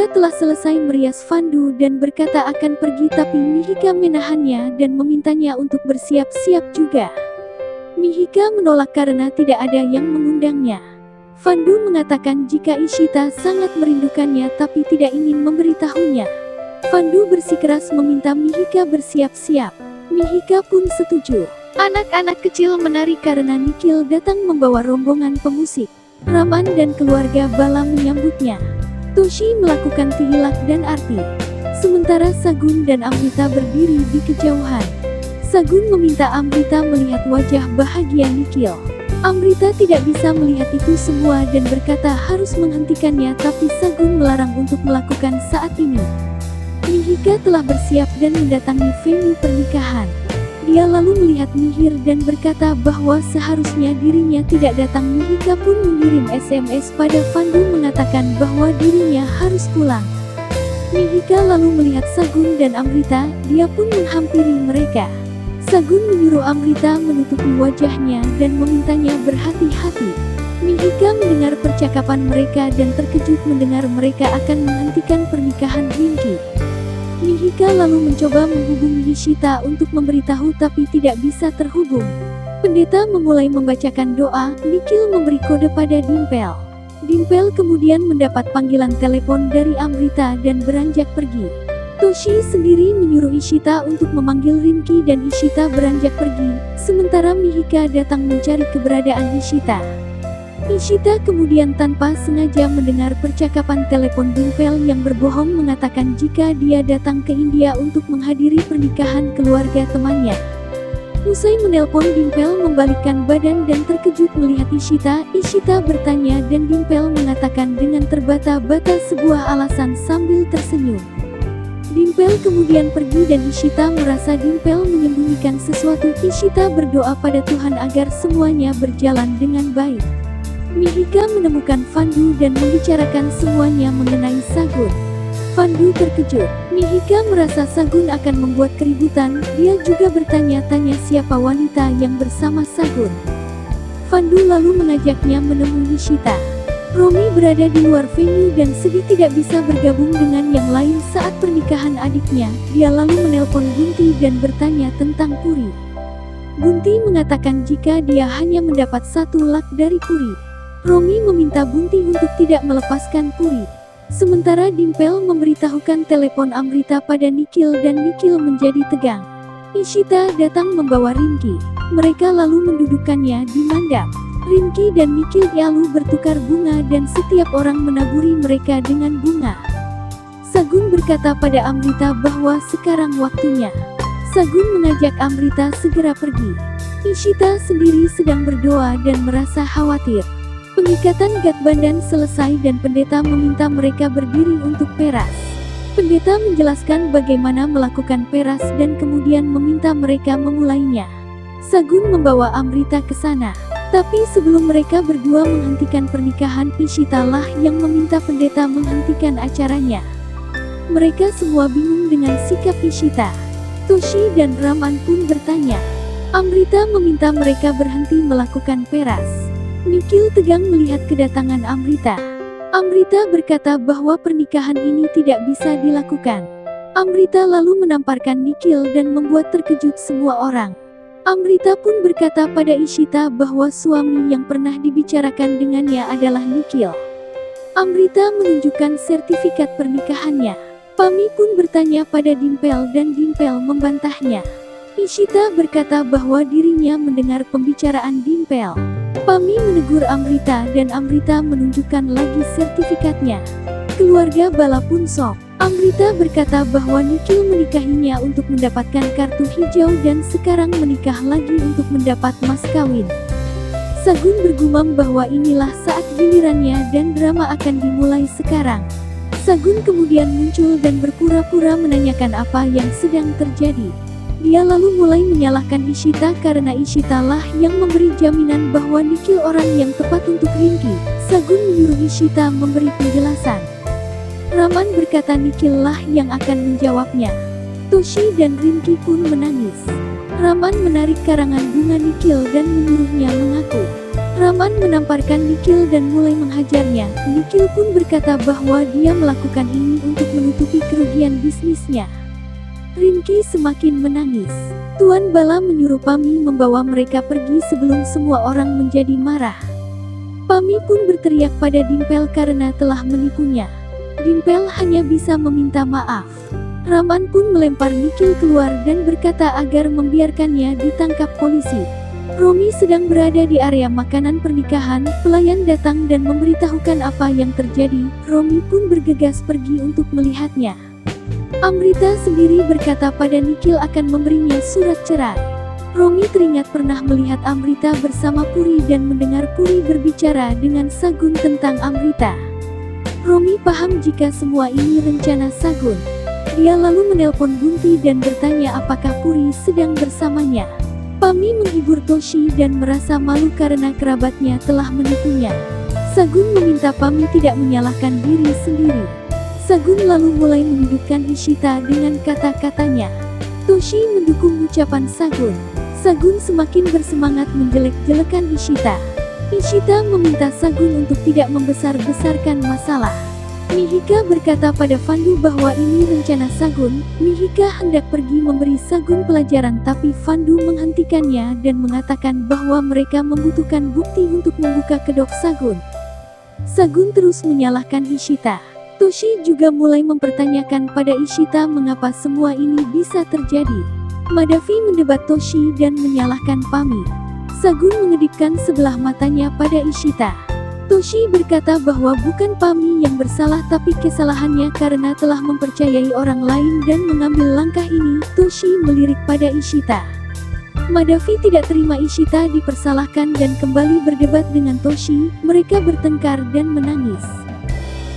Mihika telah selesai merias Fandu dan berkata akan pergi, tapi Mihika menahannya dan memintanya untuk bersiap-siap juga. Mihika menolak karena tidak ada yang mengundangnya. Fandu mengatakan jika Ishita sangat merindukannya tapi tidak ingin memberitahunya. Fandu bersikeras meminta Mihika bersiap-siap. Mihika pun setuju. Anak-anak kecil menari karena Nikhil datang membawa rombongan pemusik. Raman dan keluarga Bala menyambutnya. Toshi melakukan tilak dan arti. Sementara Sagun dan Amrita berdiri di kejauhan. Sagun meminta Amrita melihat wajah bahagia Nikhil. Amrita tidak bisa melihat itu semua dan berkata harus menghentikannya, tapi Sagun melarang untuk melakukan saat ini. Mihika telah bersiap dan mendatangi venue pernikahan. Dia lalu melihat Mihir dan berkata bahwa seharusnya dirinya tidak datang. Mihika pun mengirim SMS pada Fandu mengatakan bahwa dirinya harus pulang. Mihika lalu melihat Sagun dan Amrita, dia pun menghampiri mereka. Sagun menyuruh Amrita menutupi wajahnya dan memintanya berhati-hati. Mihika mendengar percakapan mereka dan terkejut mendengar mereka akan menghentikan pernikahan Rinki. Mihika lalu mencoba menghubungi Ishita untuk memberitahu tapi tidak bisa terhubung. Pendeta memulai membacakan doa. Nikhil memberi kode pada Dimpel. Dimpel kemudian mendapat panggilan telepon dari Amrita dan beranjak pergi. Toshi sendiri menyuruh Ishita untuk memanggil Rinki dan Ishita beranjak pergi, sementara Mihika datang mencari keberadaan Ishita. Ishita kemudian tanpa sengaja mendengar percakapan telepon Dimpel yang berbohong mengatakan jika dia datang ke India untuk menghadiri pernikahan keluarga temannya. Usai menelpon, Dimpel membalikkan badan dan terkejut melihat Ishita. Ishita bertanya dan Dimpel mengatakan dengan terbata-bata sebuah alasan sambil tersenyum. Dimpel kemudian pergi dan Ishita merasa Dimpel menyembunyikan sesuatu. Ishita berdoa pada Tuhan agar semuanya berjalan dengan baik. Mihika menemukan Fandu dan membicarakan semuanya mengenai Sagun. Fandu terkejut. Mihika merasa Sagun akan membuat keributan. Dia juga bertanya-tanya siapa wanita yang bersama Sagun. Fandu lalu mengajaknya menemui Ishita. Romi berada di luar venue dan sedih tidak bisa bergabung dengan yang lain saat pernikahan adiknya. Dia lalu menelpon Bunti dan bertanya tentang Puri. Bunti mengatakan jika dia hanya mendapat satu lak dari Puri. Romi meminta Bunti untuk tidak melepaskan Puri. Sementara Dimpel memberitahukan telepon Amrita pada Nikhil dan Nikhil menjadi tegang. Ishita datang membawa Rinki. Mereka lalu mendudukkannya di mandap. Rinki dan Nikhil lalu bertukar bunga dan setiap orang menaburi mereka dengan bunga. Sagun berkata pada Amrita bahwa sekarang waktunya. Sagun mengajak Amrita segera pergi. Ishita sendiri sedang berdoa dan merasa khawatir. Pengikatan Gatbandan selesai dan pendeta meminta mereka berdiri untuk peras. Pendeta menjelaskan bagaimana melakukan peras dan kemudian meminta mereka memulainya. Sagun membawa Amrita ke sana. Tapi sebelum mereka berdua menghentikan pernikahan, Ishita lah yang meminta pendeta menghentikan acaranya. Mereka semua bingung dengan sikap Ishita. Toshi dan Raman pun bertanya. Amrita meminta mereka berhenti melakukan peras. Nikhil tegang melihat kedatangan Amrita. Amrita berkata bahwa pernikahan ini tidak bisa dilakukan. Amrita lalu menamparkan Nikhil dan membuat terkejut semua orang. Amrita pun berkata pada Ishita bahwa suami yang pernah dibicarakan dengannya adalah Nikhil. Amrita menunjukkan sertifikat pernikahannya. Pami pun bertanya pada Dimpel dan Dimpel membantahnya. Ishita berkata bahwa dirinya mendengar pembicaraan Dimpel. Pami menegur Amrita dan Amrita menunjukkan lagi sertifikatnya. Keluarga Bala pun shock. Amrita berkata bahwa Nikhil menikahinya untuk mendapatkan kartu hijau dan sekarang menikah lagi untuk mendapat mas kawin. Sagun bergumam bahwa inilah saat gilirannya dan drama akan dimulai sekarang. Sagun kemudian muncul dan berpura-pura menanyakan apa yang sedang terjadi. Dia lalu mulai menyalahkan Ishita karena Ishita lah yang memberi jaminan bahwa Nikhil orang yang tepat untuk Rinki. Sagun menyuruh Ishita memberi penjelasan. Raman berkata Nikhil lah yang akan menjawabnya. Toshi dan Rinki pun menangis. Raman menarik karangan bunga Nikhil dan menyuruhnya mengaku. Raman menamparkan Nikhil dan mulai menghajarnya. Nikhil pun berkata bahwa dia melakukan ini untuk menutupi kerugian bisnisnya. Rinki semakin menangis. Tuan Bala menyuruh Pami membawa mereka pergi sebelum semua orang menjadi marah. Pami pun berteriak pada Dimpel karena telah menipunya. Dimpel hanya bisa meminta maaf. Raman pun melempar Nikhil keluar dan berkata agar membiarkannya ditangkap polisi. Romi sedang berada di area makanan pernikahan, pelayan datang dan memberitahukan apa yang terjadi. Romi pun bergegas pergi untuk melihatnya. Amrita sendiri berkata pada Nikhil akan memberinya surat cerai. Romi teringat pernah melihat Amrita bersama Puri dan mendengar Puri berbicara dengan Sagun tentang Amrita. Romi paham jika semua ini rencana Sagun. Dia lalu menelpon Bunti dan bertanya apakah Puri sedang bersamanya. Pami menghibur Toshi dan merasa malu karena kerabatnya telah menipunya. Sagun meminta Pami tidak menyalahkan diri sendiri. Sagun lalu mulai menyudutkan Ishita dengan kata-katanya. Toshi mendukung ucapan Sagun. Sagun semakin bersemangat menjelek-jelekan Ishita. Ishita meminta Sagun untuk tidak membesar-besarkan masalah. Mihika berkata pada Fandu bahwa ini rencana Sagun. Mihika hendak pergi memberi Sagun pelajaran tapi Fandu menghentikannya dan mengatakan bahwa mereka membutuhkan bukti untuk membuka kedok Sagun. Sagun terus menyalahkan Ishita. Toshi juga mulai mempertanyakan pada Ishita mengapa semua ini bisa terjadi. Madavi mendebat Toshi dan menyalahkan Pami. Sagun mengedipkan sebelah matanya pada Ishita. Toshi berkata bahwa bukan Pami yang bersalah tapi kesalahannya karena telah mempercayai orang lain dan mengambil langkah ini. Toshi melirik pada Ishita. Madavi tidak terima Ishita dipersalahkan dan kembali berdebat dengan Toshi. Mereka bertengkar dan menangis.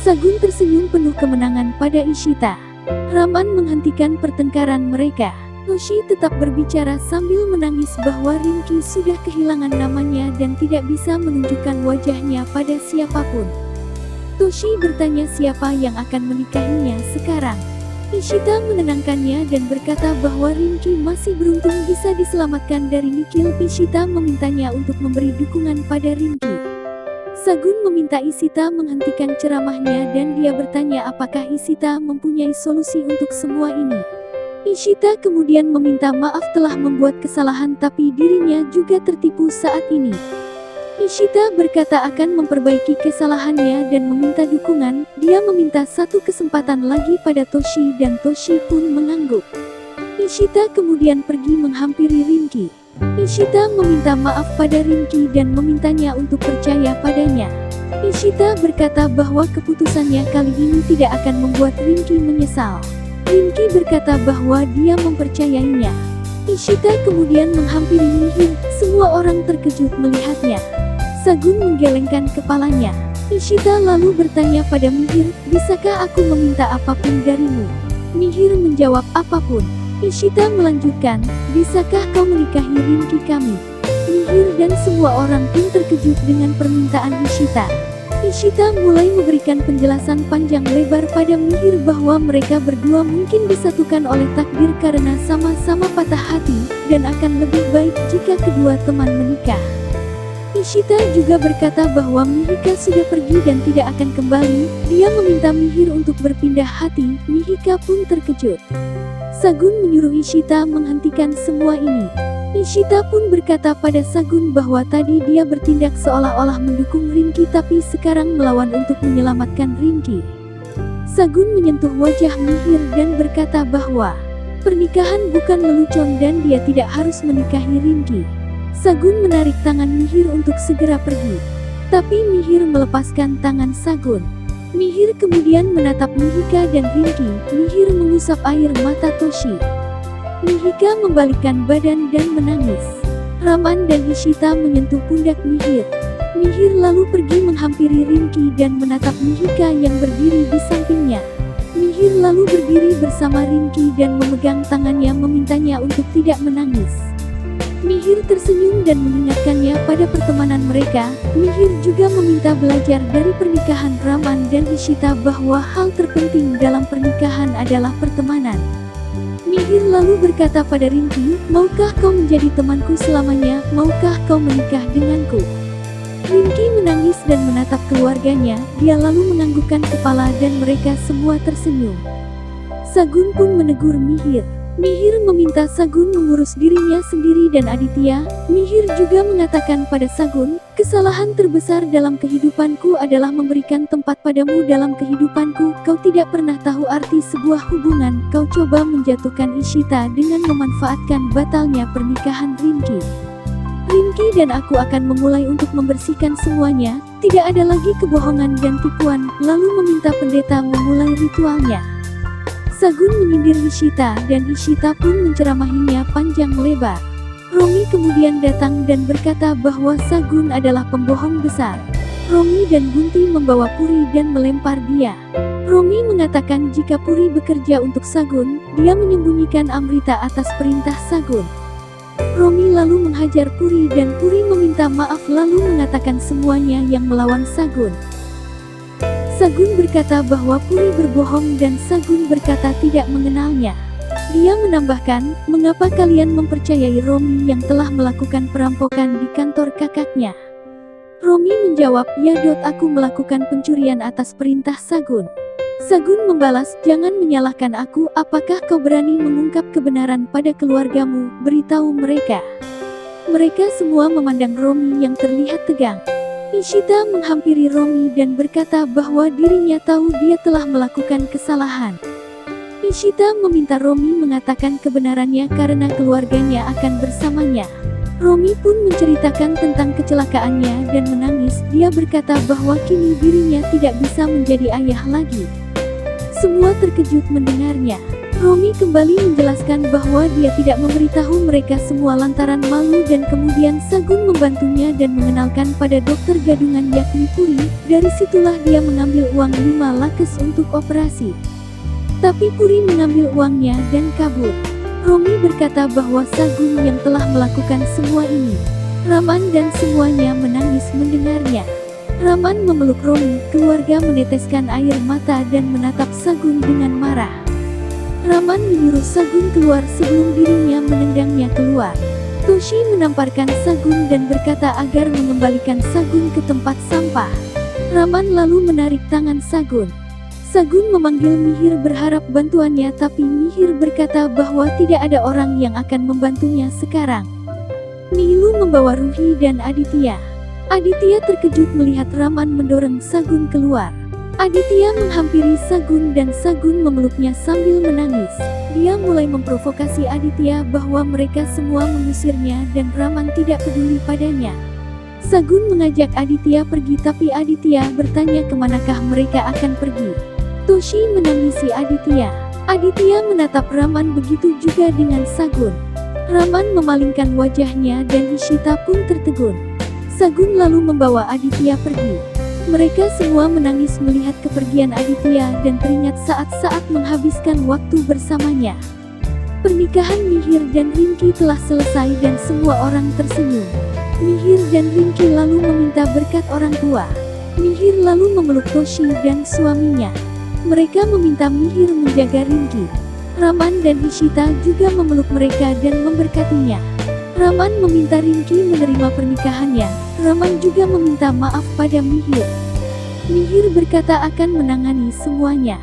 Sagun tersenyum penuh kemenangan pada Ishita. Raman menghentikan pertengkaran mereka. Toshi tetap berbicara sambil menangis bahwa Rinki sudah kehilangan namanya dan tidak bisa menunjukkan wajahnya pada siapapun. Toshi bertanya siapa yang akan menikahinya sekarang. Ishita menenangkannya dan berkata bahwa Rinki masih beruntung bisa diselamatkan dari Nikhil. Ishita memintanya untuk memberi dukungan pada Rinki. Sagun meminta Ishita menghentikan ceramahnya dan dia bertanya apakah Ishita mempunyai solusi untuk semua ini. Ishita kemudian meminta maaf telah membuat kesalahan tapi dirinya juga tertipu saat ini. Ishita berkata akan memperbaiki kesalahannya dan meminta dukungan. Dia meminta satu kesempatan lagi pada Toshi dan Toshi pun mengangguk. Ishita kemudian pergi menghampiri Rinki. Ishita meminta maaf pada Rinki dan memintanya untuk percaya padanya. Ishita berkata bahwa keputusannya kali ini tidak akan membuat Rinki menyesal. Rinki berkata bahwa dia mempercayainya. Ishita kemudian menghampiri Mihir. Semua orang terkejut melihatnya. Sagun menggelengkan kepalanya. Ishita lalu bertanya pada Mihir, bisakah aku meminta apapun darimu? Mihir menjawab apapun. Ishita melanjutkan, bisakah kau menikahi Rinki kami? Mihir dan semua orang pun terkejut dengan permintaan Ishita. Ishita mulai memberikan penjelasan panjang lebar pada Mihir bahwa mereka berdua mungkin disatukan oleh takdir karena sama-sama patah hati, dan akan lebih baik jika kedua teman menikah. Ishita juga berkata bahwa Mihika sudah pergi dan tidak akan kembali. Dia meminta Mihir untuk berpindah hati. Mihika pun terkejut. Sagun menyuruh Ishita menghentikan semua ini. Ishita pun berkata pada Sagun bahwa tadi dia bertindak seolah-olah mendukung Rinki tapi sekarang melawan untuk menyelamatkan Rinki. Sagun menyentuh wajah Mihir dan berkata bahwa pernikahan bukan lelucon dan dia tidak harus menikahi Rinki. Sagun menarik tangan Mihir untuk segera pergi. Tapi Mihir melepaskan tangan Sagun. Mihir kemudian menatap Mihika dan Rinki. Mihir mengusap air mata Toshi. Mihika membalikkan badan dan menangis. Raman dan Ishita menyentuh pundak Mihir. Mihir lalu pergi menghampiri Rinki dan menatap Mihika yang berdiri di sampingnya. Mihir lalu berdiri bersama Rinki dan memegang tangannya memintanya untuk tidak menangis. Mihir tersenyum dan mengingatkannya pada pertemanan mereka. Mihir juga meminta belajar dari pernikahan Raman dan Ishita bahwa hal terpenting dalam pernikahan adalah pertemanan. Mihir lalu berkata pada Rinki, maukah kau menjadi temanku selamanya? Maukah kau menikah denganku? Rinki menangis dan menatap keluarganya, dia lalu menganggukkan kepala dan mereka semua tersenyum. Sagun pun menegur Mihir. Mihir meminta Sagun mengurus dirinya sendiri dan Aditya. Mihir juga mengatakan pada Sagun, kesalahan terbesar dalam kehidupanku adalah memberikan tempat padamu dalam kehidupanku. Kau tidak pernah tahu arti sebuah hubungan. Kau coba menjatuhkan Ishita dengan memanfaatkan batalnya pernikahan Rinki. Rinki dan aku akan memulai untuk membersihkan semuanya. Tidak ada lagi kebohongan dan tipuan. Lalu meminta pendeta memulai ritualnya. Sagun menyindir Ishita dan Ishita pun menceramahinya panjang lebar. Romi kemudian datang dan berkata bahwa Sagun adalah pembohong besar. Romi dan Gunti membawa Puri dan melempar dia. Romi mengatakan jika Puri bekerja untuk Sagun, dia menyembunyikan Amrita atas perintah Sagun. Romi lalu menghajar Puri dan Puri meminta maaf lalu mengatakan semuanya yang melawan Sagun. Sagun berkata bahwa Puri berbohong dan Sagun berkata tidak mengenalnya. Dia menambahkan, mengapa kalian mempercayai Romi yang telah melakukan perampokan di kantor kakaknya? Romi menjawab, ya aku melakukan pencurian atas perintah Sagun. Sagun membalas, jangan menyalahkan aku, apakah kau berani mengungkap kebenaran pada keluargamu, beritahu mereka. Mereka semua memandang Romi yang terlihat tegang. Ishita menghampiri Romi dan berkata bahwa dirinya tahu dia telah melakukan kesalahan. Ishita meminta Romi mengatakan kebenarannya karena keluarganya akan bersamanya. Romi pun menceritakan tentang kecelakaannya dan menangis. Dia berkata bahwa kini dirinya tidak bisa menjadi ayah lagi. Semua terkejut mendengarnya. Romi kembali menjelaskan bahwa dia tidak memberitahu mereka semua lantaran malu dan kemudian Sagun membantunya dan mengenalkan pada dokter gadungan yakni Puri. Dari situlah dia mengambil uang 5 lakhs untuk operasi. Tapi Puri mengambil uangnya dan kabur. Romi berkata bahwa Sagun yang telah melakukan semua ini. Raman dan semuanya menangis mendengarnya. Raman memeluk Romi, keluarga meneteskan air mata dan menatap Sagun dengan marah. Raman menyuruh Sagun keluar sebelum dirinya menendangnya keluar. Toshi menamparkan Sagun dan berkata agar mengembalikan Sagun ke tempat sampah. Raman lalu menarik tangan Sagun. Sagun memanggil Mihir berharap bantuannya tapi Mihir berkata bahwa tidak ada orang yang akan membantunya sekarang. Nilu membawa Ruhi dan Aditya. Aditya terkejut melihat Raman mendorong Sagun keluar. Aditya menghampiri Sagun dan Sagun memeluknya sambil menangis. Dia mulai memprovokasi Aditya bahwa mereka semua mengusirnya dan Raman tidak peduli padanya. Sagun mengajak Aditya pergi tapi Aditya bertanya kemanakah mereka akan pergi. Toshi menangisi Aditya. Aditya menatap Raman begitu juga dengan Sagun. Raman memalingkan wajahnya dan Ishita pun tertegun. Sagun lalu membawa Aditya pergi. Mereka semua menangis melihat kepergian Aditya dan teringat saat-saat menghabiskan waktu bersamanya. Pernikahan Mihir dan Rinki telah selesai dan semua orang tersenyum. Mihir dan Rinki lalu meminta berkat orang tua. Mihir lalu memeluk Toshi dan suaminya. Mereka meminta Mihir menjaga Rinki. Raman dan Ishita juga memeluk mereka dan memberkatinya. Raman meminta Rinki menerima pernikahannya. Raman juga meminta maaf pada Mihir. Mihir berkata akan menangani semuanya.